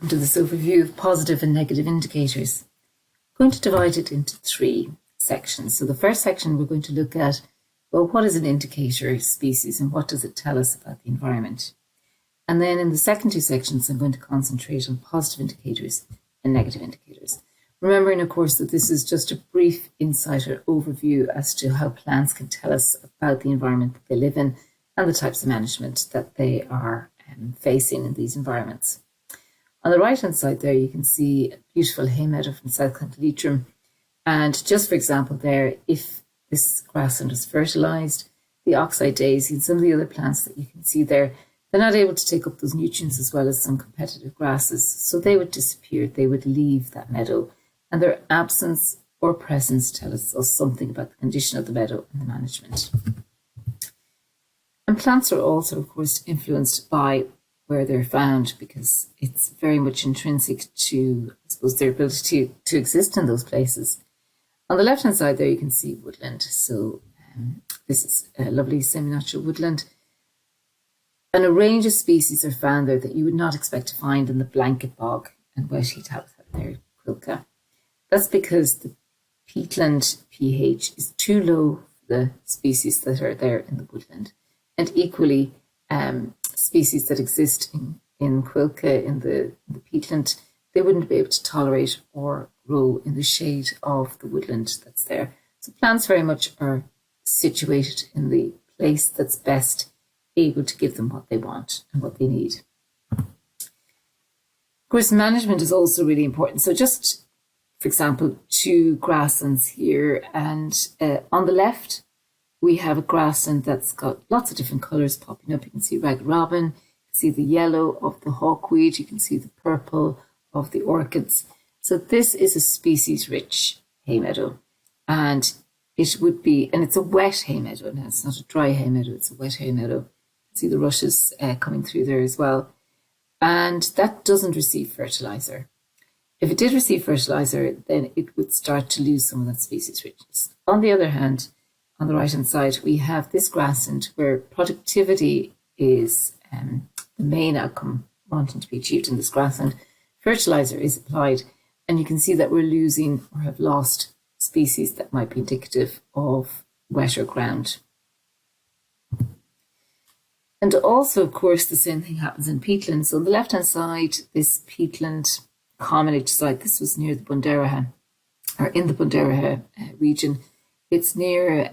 Welcome to this overview of positive and negative indicators. I'm going to divide it into 3 sections. So the first section we're going to look at, well, what is an indicator species and what does it tell us about the environment? And then in the second 2 sections, I'm going to concentrate on positive indicators and negative indicators. Remembering, of course, that this is just a brief insight or overview as to how plants can tell us about the environment that they live in and the types of management that they are facing in these environments. On the right-hand side there, you can see a beautiful hay meadow from South County Leitrim. And just for example there, if this grassland is fertilised, the oxeye daisy and some of the other plants that you can see there, they're not able to take up those nutrients as well as some competitive grasses. So they would disappear, they would leave that meadow. And their absence or presence tells us something about the condition of the meadow and the management. And plants are also, of course, influenced by where they're found because it's very much intrinsic to, I suppose, their ability to exist in those places. On the left-hand side there, you can see woodland. So this is a lovely semi-natural woodland. And a range of species are found there that you would not expect to find in the blanket bog and wet heath habitat there, Quilca. That's because the peatland pH is too low for the species that are there in the woodland. And equally, species that exist in Quilca, in the peatland, they wouldn't be able to tolerate or grow in the shade of the woodland that's there. So plants very much are situated in the place that's best able to give them what they want and what they need. Of course, management is also really important. So just, for example, 2 grasslands here, and on the left, we have a grassland that's got lots of different colours popping up. You can see ragged robin, you can see the yellow of the hawkweed, you can see the purple of the orchids. So this is a species-rich hay meadow, and it would be, and it's a wet hay meadow. Now it's not a dry hay meadow, it's a wet hay meadow. You can see the rushes coming through there as well. And that doesn't receive fertiliser. If it did receive fertiliser, then it would start to lose some of that species richness. On the other hand, on the right-hand side, we have this grassland where productivity is the main outcome wanting to be achieved in this grassland. Fertiliser is applied, and you can see that we're losing or have lost species that might be indicative of wetter ground. And also, of course, the same thing happens in peatlands. So on the left-hand side, this peatland commonage site, this was near the Bunderagha, or in the Bunderagha region. It's near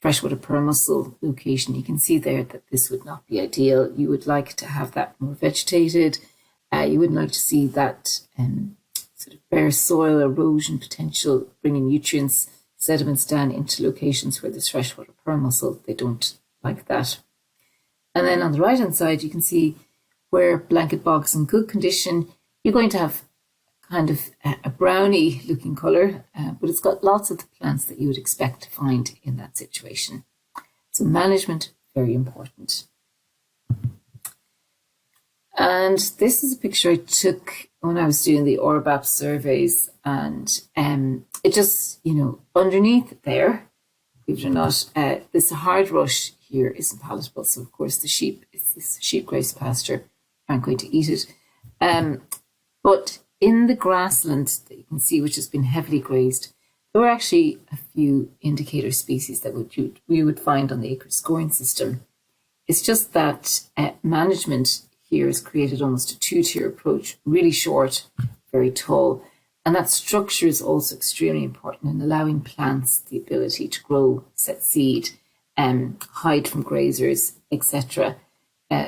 freshwater pearl mussel location. You can see there that this would not be ideal. You would like to have that more vegetated. You wouldn't like to see that sort of bare soil erosion potential, bringing nutrients, sediments down into locations where there's freshwater pearl mussel. They don't like that. And then on the right-hand side, you can see where blanket bogs in good condition, you're going to have kind of a browny looking colour, but it's got lots of the plants that you would expect to find in that situation. So management, very important. And this is a picture I took when I was doing the ORBAP surveys, and it just, underneath there, believe it or not, this hard rush here isn't palatable. So of course the sheep, it's this sheep graze pasture, aren't going to eat it. But in the grassland that you can see, which has been heavily grazed, there were actually a few indicator species that we would find on the acreage scoring system. It's just that management here has created almost a 2-tier approach, really short, very tall. And that structure is also extremely important in allowing plants the ability to grow, set seed, hide from grazers, etc.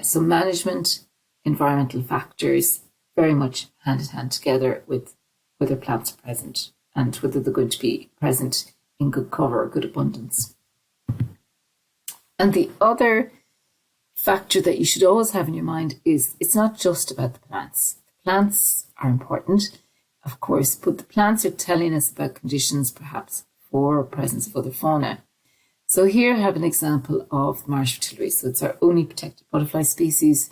So management, environmental factors, very much hand in hand together with whether plants are present and whether they're going to be present in good cover or good abundance. And the other factor that you should always have in your mind is it's not just about the plants. The plants are important, of course, but the plants are telling us about conditions perhaps for presence of other fauna. So here I have an example of marsh fritillary. So it's our only protected butterfly species,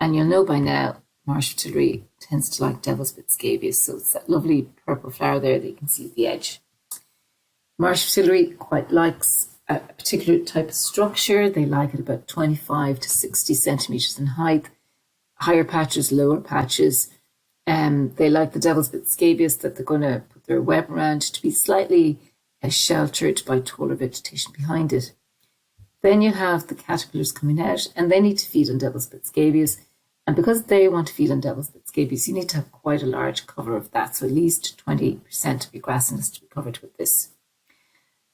and you'll know by now marsh fritillary tends to like devil's bit scabious. So it's that lovely purple flower there that you can see at the edge. Marsh fritillary quite likes a particular type of structure. They like it about 25 to 60 centimetres in height. higher patches, lower patches. They like the devil's bit scabious that they're going to put their web around to be slightly sheltered by taller vegetation behind it. Then you have the caterpillars coming out, and they need to feed on devil's bit scabious. And because they want to feed on devil's bit scabious, you need to have quite a large cover of that. So at least 20% of your grassland has to be covered with this.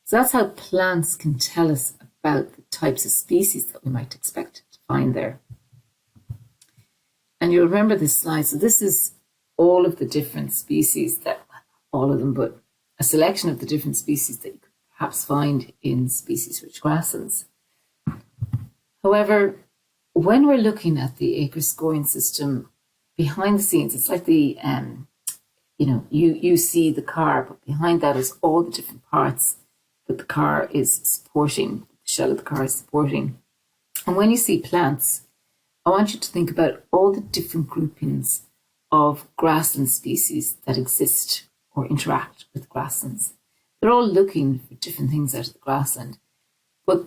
So that's how plants can tell us about the types of species that we might expect to find there. And you'll remember this slide. So this is all of the different species that, all of them, but a selection of the different species that you could perhaps find in species-rich grasslands. However, when we're looking at the acre scoring system behind the scenes, it's like the, you see the car, but behind that is all the different parts that the car is supporting, the shell of the car is supporting. And when you see plants, I want you to think about all the different groupings of grassland species that exist or interact with grasslands. They're all looking for different things out of the grassland, but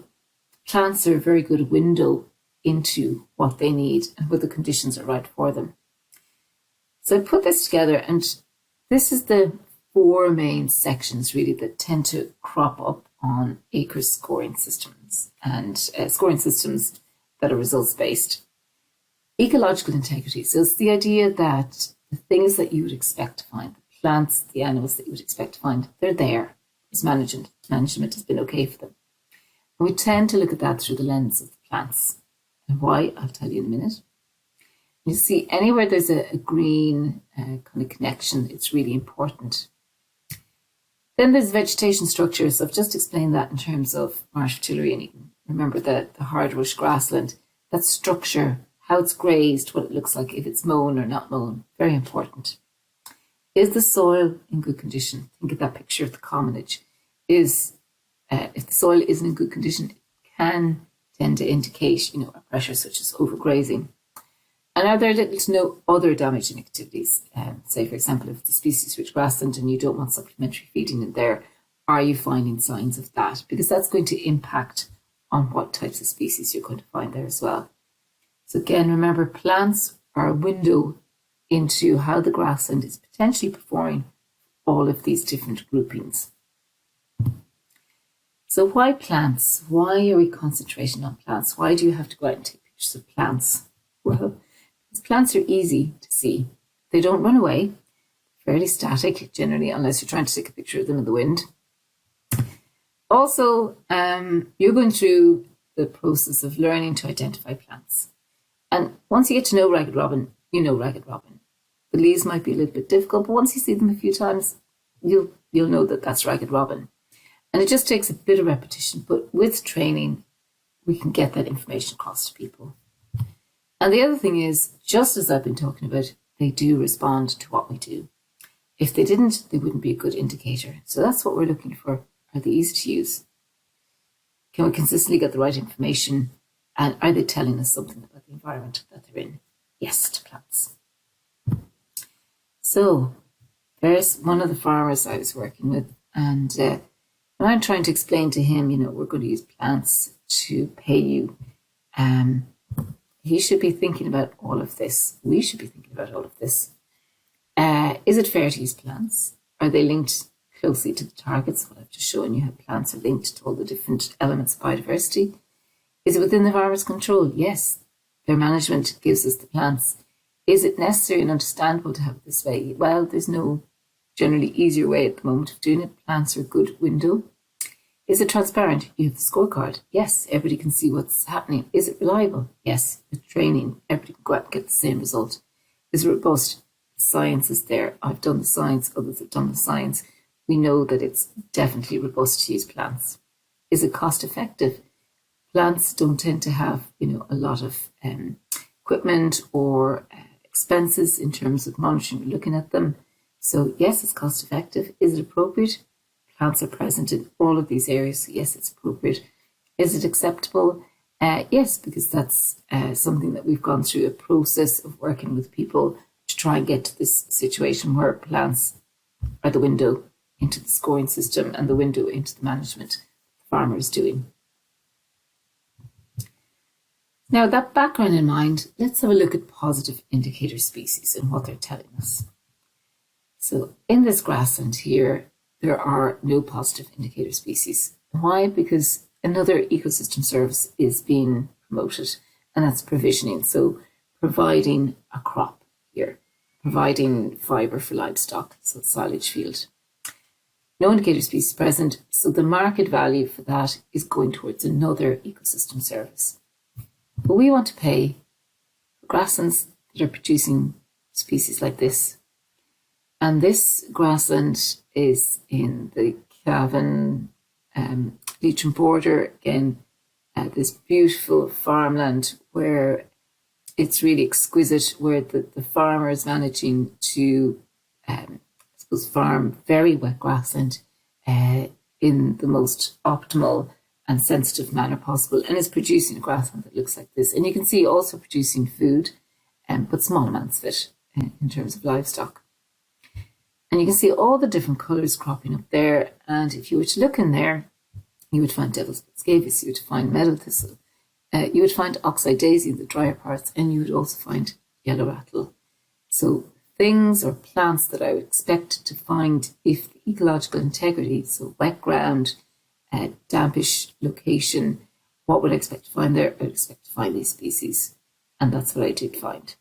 plants are a very good window into what they need and whether the conditions are right for them. So I put this together, and this is the 4 main sections really that tend to crop up on acre scoring systems and scoring systems that are results based. Ecological integrity. So it's the idea that the things that you would expect to find, the plants, the animals that you would expect to find, they're there. It's management has been okay for them. And we tend to look at that through the lens of the plants. And why, I'll tell you in a minute. You see, anywhere there's a green kind of connection, it's really important. Then there's vegetation structures. I've just explained that in terms of marsh artillery, and you can remember the hard rush grassland. That structure, how it's grazed, what it looks like, if it's mown or not mown, very important. Is the soil in good condition? Think of that picture of the commonage. If the soil isn't in good condition, it can tend to indicate, a pressure such as overgrazing. And are there little to no other damaging activities? Say, for example, if it's a species-rich grassland and you don't want supplementary feeding in there, are you finding signs of that? Because that's going to impact on what types of species you're going to find there as well. So again, remember, plants are a window into how the grassland is potentially performing all of these different groupings. So why plants? Why are we concentrating on plants? Why do you have to go out and take pictures of plants? Well, because plants are easy to see. They don't run away, fairly static generally, unless you're trying to take a picture of them in the wind. Also, you're going through the process of learning to identify plants. And once you get to know ragged robin, you know ragged robin. The leaves might be a little bit difficult, but once you see them a few times, you'll know that that's ragged robin. And it just takes a bit of repetition, but with training, we can get that information across to people. And the other thing is, just as I've been talking about, they do respond to what we do. If they didn't, they wouldn't be a good indicator. So that's what we're looking for. Are they easy to use? Can we consistently get the right information? And are they telling us something about the environment that they're in? Yes, to plants. So there's one of the farmers I was working with, and when I'm trying to explain to him, we're going to use plants to pay you, he should be thinking about all of this. We should be thinking about all of this. Is it fair to use plants? Are they linked closely to the targets? What I've just shown you, how plants are linked to all the different elements of biodiversity. Is it within the farmer's control? Yes. Their management gives us the plants. Is it necessary and understandable to have it this way? Well, there's no generally easier way at the moment of doing it. Plants are a good window. Is it transparent? You have the scorecard. Yes, everybody can see what's happening. Is it reliable? Yes, with training, everybody can go out and get the same result. Is it robust? Science is there. I've done the science, others have done the science. We know that it's definitely robust to use plants. Is it cost effective? Plants don't tend to have, a lot of equipment or expenses in terms of monitoring or looking at them. So yes, it's cost effective. Is it appropriate? Plants are present in all of these areas. So yes, it's appropriate. Is it acceptable? Yes, because that's something that we've gone through a process of working with people to try and get to this situation where plants are the window into the scoring system and the window into the management the farmer is doing. Now, with that background in mind, let's have a look at positive indicator species and what they're telling us. So in this grassland here, there are no positive indicator species. Why? Because another ecosystem service is being promoted, and that's provisioning. So providing a crop here, providing fibre for livestock, so silage field. No indicator species present, so the market value for that is going towards another ecosystem service. But we want to pay for grasslands that are producing species like this. And this grassland is in the Cavan Leitrim border. Again, this beautiful farmland where it's really exquisite, where the farmer is managing to farm very wet grassland in the most optimal and sensitive manner possible, and is producing a grassland that looks like this. And you can see also producing food, but small amounts of it in terms of livestock. And you can see all the different colours cropping up there. And if you were to look in there, you would find devil's scabious, you would find meadow thistle, you would find oxeye daisy in the drier parts, and you would also find yellow rattle. So things or plants that I would expect to find if the ecological integrity, so wet ground, dampish location, what would I expect to find there? I would expect to find these species, and that's what I did find.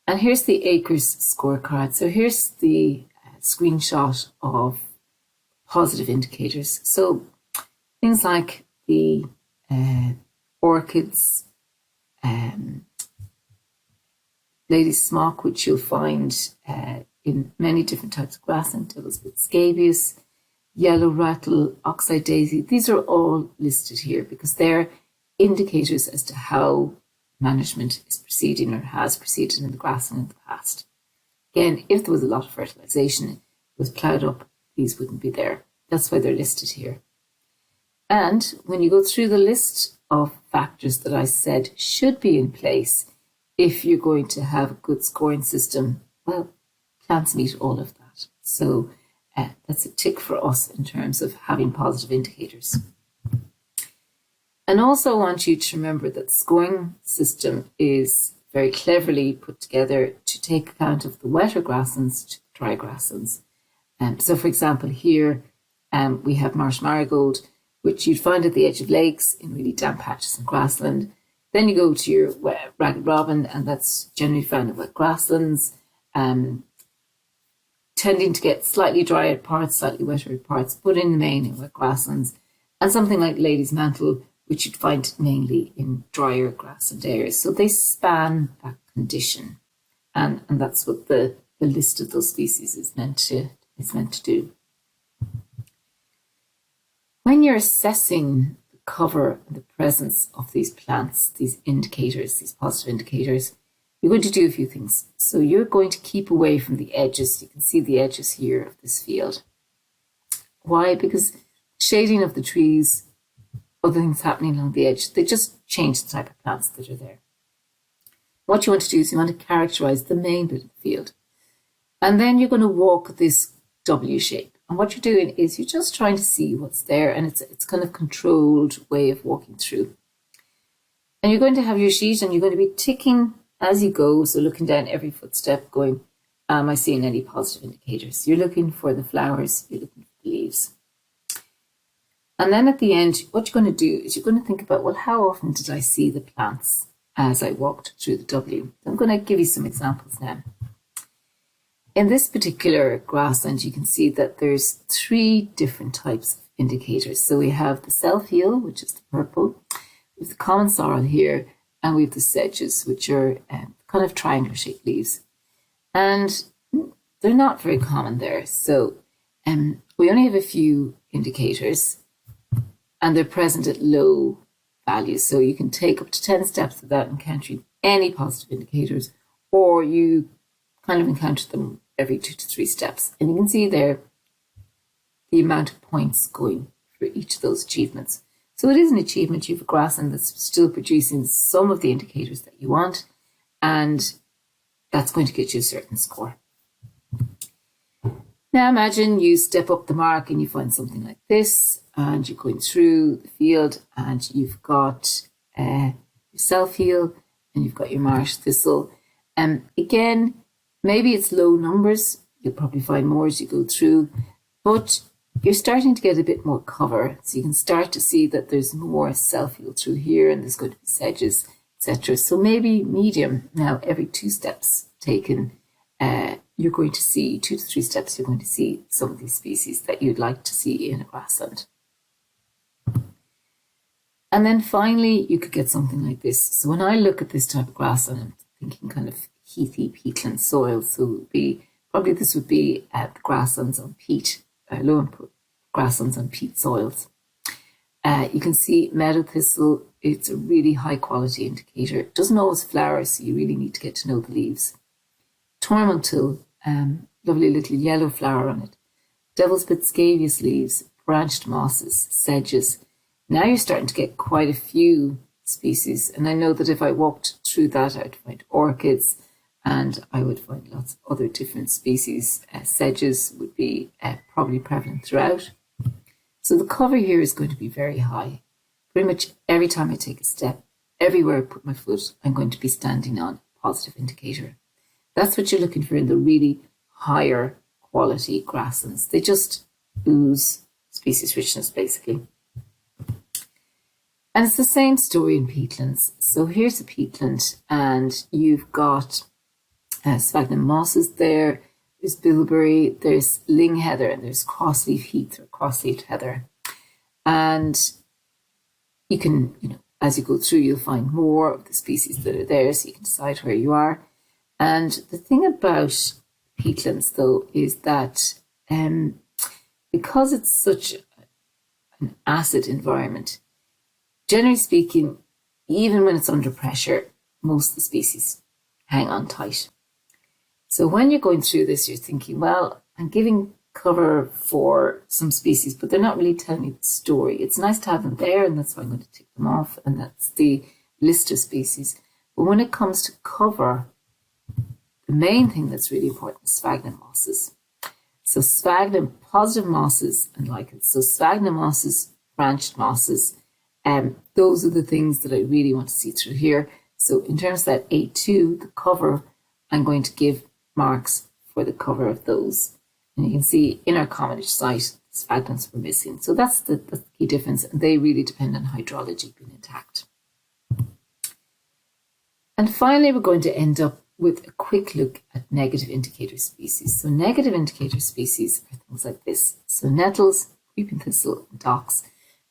And here's the acres scorecard. So here's the screenshot of positive indicators. So things like the orchids, lady's smock, which you'll find in many different types of grassland, devil's scabious, yellow rattle, oxeye daisy. These are all listed here because they're indicators as to how management is proceeding or has proceeded in the grassland in the past. Again, if there was a lot of fertilisation, it was ploughed up, these wouldn't be there. That's why they're listed here. And when you go through the list of factors that I said should be in place if you're going to have a good scoring system, well, plants meet all of that. So that's a tick for us in terms of having positive indicators. And also I want you to remember that the scoring system is very cleverly put together to take account of the wetter grasslands to the dry grasslands. So for example, here we have marsh marigold, which you'd find at the edge of lakes in really damp patches and grassland. Then you go to your ragged robin, and that's generally found in wet grasslands, tending to get slightly drier parts, slightly wetter parts, but in the main in wet grasslands. And something like lady's mantle, which you'd find mainly in drier grassland areas. So they span that condition. And that's what the list of those species is meant to do. When you're assessing the cover and the presence of these plants, these indicators, these positive indicators, you're going to do a few things. So you're going to keep away from the edges. You can see the edges here of this field. Why? Because shading of the trees, other things happening along the edge, they just change the type of plants that are there. What you want to do is you want to characterize the main bit of the field. And then you're going to walk this W shape. And what you're doing is you're just trying to see what's there, and it's kind of controlled way of walking through. And you're going to have your sheet and you're going to be ticking as you go. So looking down every footstep going, am I seeing any positive indicators? You're looking for the flowers, you're looking for the leaves. And then at the end, what you're going to do is you're going to think about, well, how often did I see the plants as I walked through the W? I'm going to give you some examples now. In this particular grassland, you can see that there's 3 different types of indicators. So we have the self-heal, which is the purple, we have the common sorrel here, and we have the sedges, which are kind of triangular shaped leaves. And they're not very common there. So we only have a few indicators, and they're present at low values. So you can take up to 10 steps without encountering any positive indicators, or you kind of encounter them every 2 to 3 steps. And you can see there the amount of points going for each of those achievements. So it is an achievement. You have a grassland that's still producing some of the indicators that you want, and that's going to get you a certain score. Now imagine you step up the mark and you find something like this, and you're going through the field and you've got your self-heal, and you've got your marsh thistle. Again, maybe it's low numbers. You'll probably find more as you go through, but you're starting to get a bit more cover. So you can start to see that there's more self-heal through here, and there's going to be sedges, etc. So maybe medium. Now, every 2 steps taken, you're going to see 2 to 3 steps, you're going to see some of these species that you'd like to see in a grassland. And then finally, you could get something like this. So when I look at this type of grassland, I'm thinking kind of heathy peatland soil. So it would be, probably this would be the grasslands on peat, low input grasslands on peat soils. You can see meadow thistle, it's a really high quality indicator. It doesn't always flower, so you really need to get to know the leaves. Tormentil, lovely little yellow flower on it. Devil's Bit scabious leaves, branched mosses, sedges. Now you're starting to get quite a few species, and I know that if I walked through that, I'd find orchids, and I would find lots of other different species. Sedges would be probably prevalent throughout. So the cover here is going to be very high. Pretty much every time I take a step, everywhere I put my foot, I'm going to be standing on a positive indicator. That's what you're looking for in the really higher quality grasslands. They just ooze species richness, basically. And it's the same story in peatlands. So here's a peatland, and you've got sphagnum mosses there, there's bilberry, there's ling heather, and there's crossleaf heath or crossleaf heather. And you can, as you go through, you'll find more of the species that are there, so you can decide where you are. And the thing about peatlands, though, is that because it's such an acid environment, generally speaking, even when it's under pressure, most of the species hang on tight. So when you're going through this, you're thinking, well, I'm giving cover for some species, but they're not really telling me the story. It's nice to have them there, and that's why I'm going to tick them off, and that's the list of species. But when it comes to cover, the main thing that's really important is sphagnum mosses. So sphagnum, positive mosses and lichens. So sphagnum mosses, branched mosses, those are the things that I really want to see through here. So in terms of that A2, the cover, I'm going to give marks for the cover of those. And you can see in our Commonage site, sphagnums were missing. So that's the key difference. And they really depend on hydrology being intact. And finally, we're going to end up with a quick look at negative indicator species. So negative indicator species are things like this. So nettles, creeping thistle, and docks.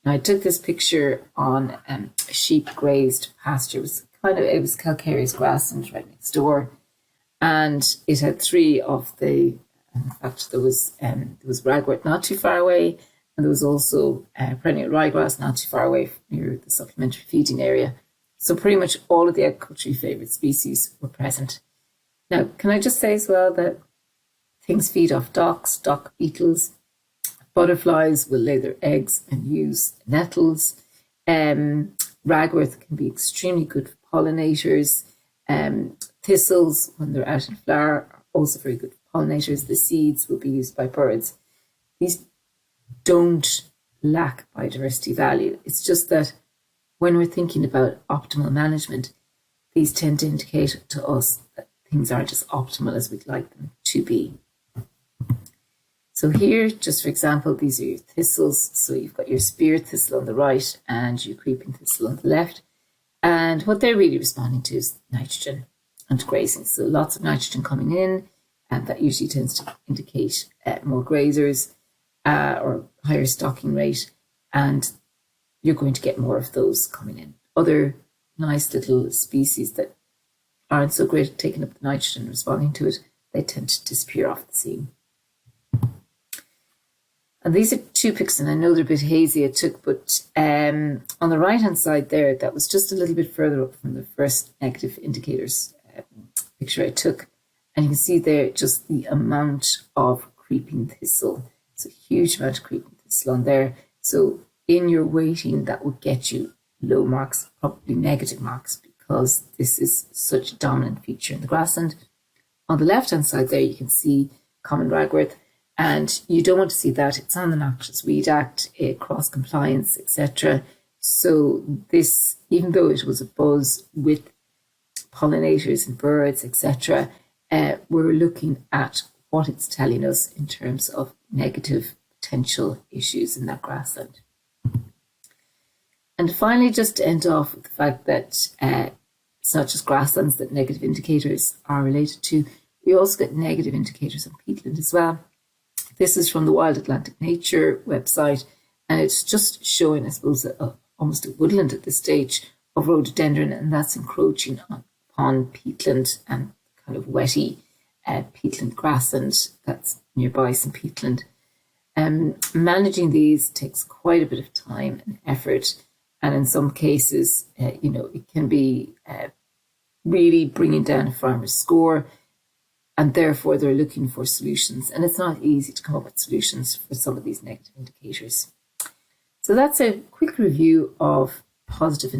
Now I took this picture on a sheep grazed pasture. It was calcareous grassland right next door. And it had 3 of the, in fact, there was ragwort not too far away, and there was also perennial ryegrass not too far away near the supplementary feeding area. So pretty much all of the agriculturally favoured species were present. Now, can I just say as well that things feed off docks, dock beetles, butterflies will lay their eggs and use nettles. Ragwort can be extremely good for pollinators. Thistles, when they're out in flower, are also very good for pollinators. The seeds will be used by birds. These don't lack biodiversity value. It's just that when we're thinking about optimal management, these tend to indicate to us that things aren't as optimal as we'd like them to be. So here, just for example, these are your thistles. So you've got your spear thistle on the right and your creeping thistle on the left. And what they're really responding to is nitrogen and grazing. So lots of nitrogen coming in, and that usually tends to indicate more grazers or higher stocking rate. And you're going to get more of those coming in. Other nice little species that aren't so great at taking up the nitrogen and responding to it, they tend to disappear off the scene. And these are 2 pictures, and I know they're a bit hazy I took, but on the right-hand side there, that was just a little bit further up from the first negative indicators picture I took. And you can see there just the amount of creeping thistle. It's a huge amount of creeping thistle on there. So in your weighting, that would get you low marks, probably negative marks, because this is such a dominant feature in the grassland. On the left-hand side there, you can see common ragwort, and you don't want to see that. It's on the Noxious Weed Act, cross compliance, etc. So this, even though it was a buzz with pollinators and birds, etc., we're looking at what it's telling us in terms of negative potential issues in that grassland. And finally, just to end off with the fact that it's not just grasslands that negative indicators are related to, we also get negative indicators on peatland as well. This is from the Wild Atlantic Nature website, and it's just showing, I suppose, almost a woodland at this stage of rhododendron, and that's encroaching upon peatland and kind of wetty peatland grassland that's nearby some peatland. Managing these takes quite a bit of time and effort, and in some cases, it can be really bringing down a farmer's score, and therefore they're looking for solutions. And it's not easy to come up with solutions for some of these negative indicators. So that's a quick review of positive